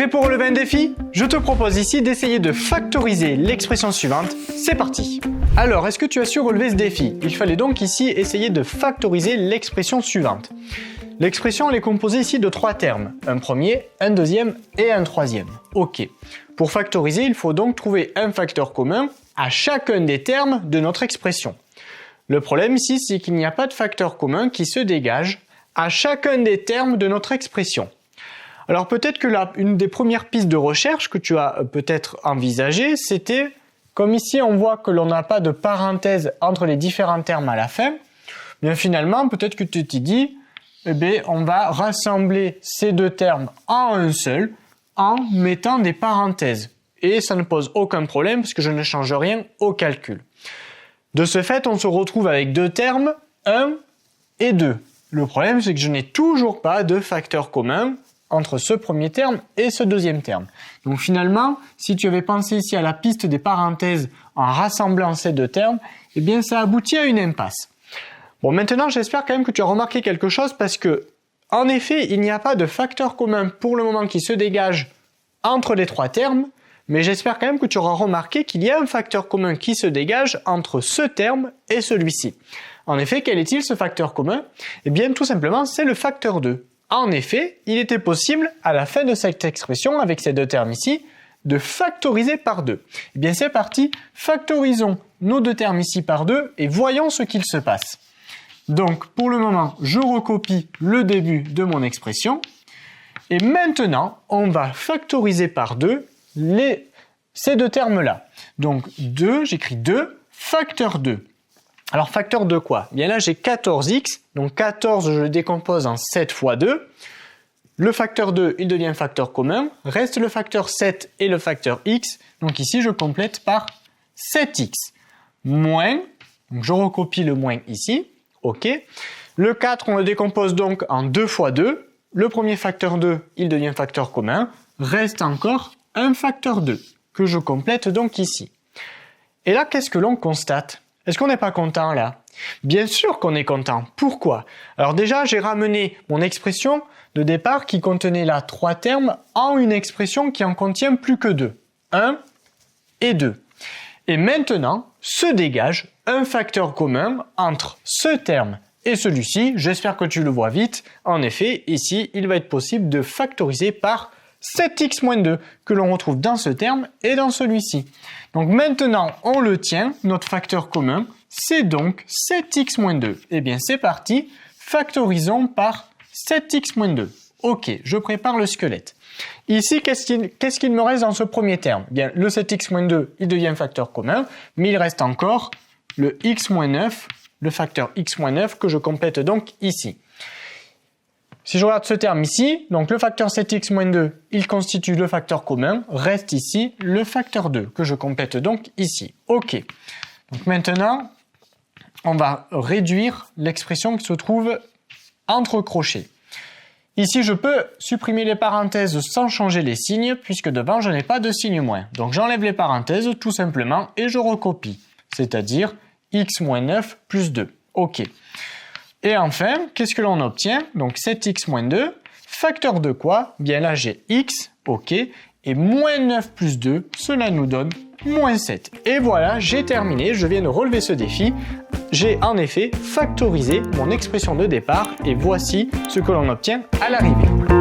Prêt pour relever un défi? Je te propose ici d'essayer de factoriser l'expression suivante. C'est parti! Alors, est-ce que tu as su relever ce défi? Il fallait donc ici essayer de factoriser l'expression suivante. L'expression elle est composée ici de trois termes. Un premier, un deuxième et un troisième. Ok. Pour factoriser, il faut donc trouver un facteur commun à chacun des termes de notre expression. Le problème ici, c'est qu'il n'y a pas de facteur commun qui se dégage à chacun des termes de notre expression. Alors peut-être que là, une des premières pistes de recherche que tu as peut-être envisagées, c'était, comme ici on voit que l'on n'a pas de parenthèse entre les différents termes à la fin, bien finalement peut-être que tu t'es dit, eh bien, on va rassembler ces deux termes en un seul en mettant des parenthèses. Et ça ne pose aucun problème parce que je ne change rien au calcul. De ce fait, on se retrouve avec deux termes, 1 et 2. Le problème, c'est que je n'ai toujours pas de facteur commun entre ce premier terme et ce deuxième terme. Donc finalement, si tu avais pensé ici à la piste des parenthèses en rassemblant ces deux termes, eh bien ça aboutit à une impasse. Bon, maintenant j'espère quand même que tu as remarqué quelque chose parce que, en effet, il n'y a pas de facteur commun pour le moment qui se dégage entre les trois termes, mais j'espère quand même que tu auras remarqué qu'il y a un facteur commun qui se dégage entre ce terme et celui-ci. En effet, quel est-il ce facteur commun? Eh bien tout simplement, c'est le facteur 2. En effet, il était possible, à la fin de cette expression, avec ces deux termes ici, de factoriser par 2. Eh bien c'est parti, factorisons nos deux termes ici par 2 et voyons ce qu'il se passe. Donc pour le moment, je recopie le début de mon expression. Et maintenant, on va factoriser par 2 ces deux termes-là. Donc 2, j'écris 2, facteur 2. Alors facteur de quoi? Bien là j'ai 14x, donc 14 je le décompose en 7 fois 2. Le facteur 2 il devient facteur commun, reste le facteur 7 et le facteur x, donc ici je complète par 7x. Moins, donc je recopie le moins ici, ok. Le 4 on le décompose donc en 2 fois 2, le premier facteur 2 il devient facteur commun, reste encore un facteur 2 que je complète donc ici. Et là qu'est-ce que l'on constate? Est-ce qu'on n'est pas content là? Bien sûr qu'on est content. Pourquoi? Alors déjà, j'ai ramené mon expression de départ qui contenait là 3 termes en une expression qui en contient plus que 2. 1 et 2. Et maintenant, se dégage un facteur commun entre ce terme et celui-ci. J'espère que tu le vois vite. En effet, ici, il va être possible de factoriser par 7x-2 que l'on retrouve dans ce terme et dans celui-ci. Donc maintenant, on le tient, notre facteur commun, c'est donc 7x-2. Eh bien, c'est parti, factorisons par 7x-2. Ok, je prépare le squelette. Ici, qu'est-ce qu'il me reste dans ce premier terme? Bien, le 7x-2, il devient facteur commun, mais il reste encore le x-9, le facteur x-9 que je complète donc ici. Si je regarde ce terme ici, donc le facteur 7x-2, il constitue le facteur commun, reste ici le facteur 2, que je complète donc ici. Ok. Donc maintenant, on va réduire l'expression qui se trouve entre crochets. Ici, je peux supprimer les parenthèses sans changer les signes, puisque devant, je n'ai pas de signe moins. Donc j'enlève les parenthèses tout simplement et je recopie, c'est-à-dire x-9 plus 2. Ok. Et enfin, qu'est-ce que l'on obtient? Donc 7x-2, facteur de quoi? Bien là j'ai x, ok, et moins 9 plus 2, cela nous donne moins 7. Et voilà, j'ai terminé, je viens de relever ce défi. J'ai en effet factorisé mon expression de départ et voici ce que l'on obtient à l'arrivée.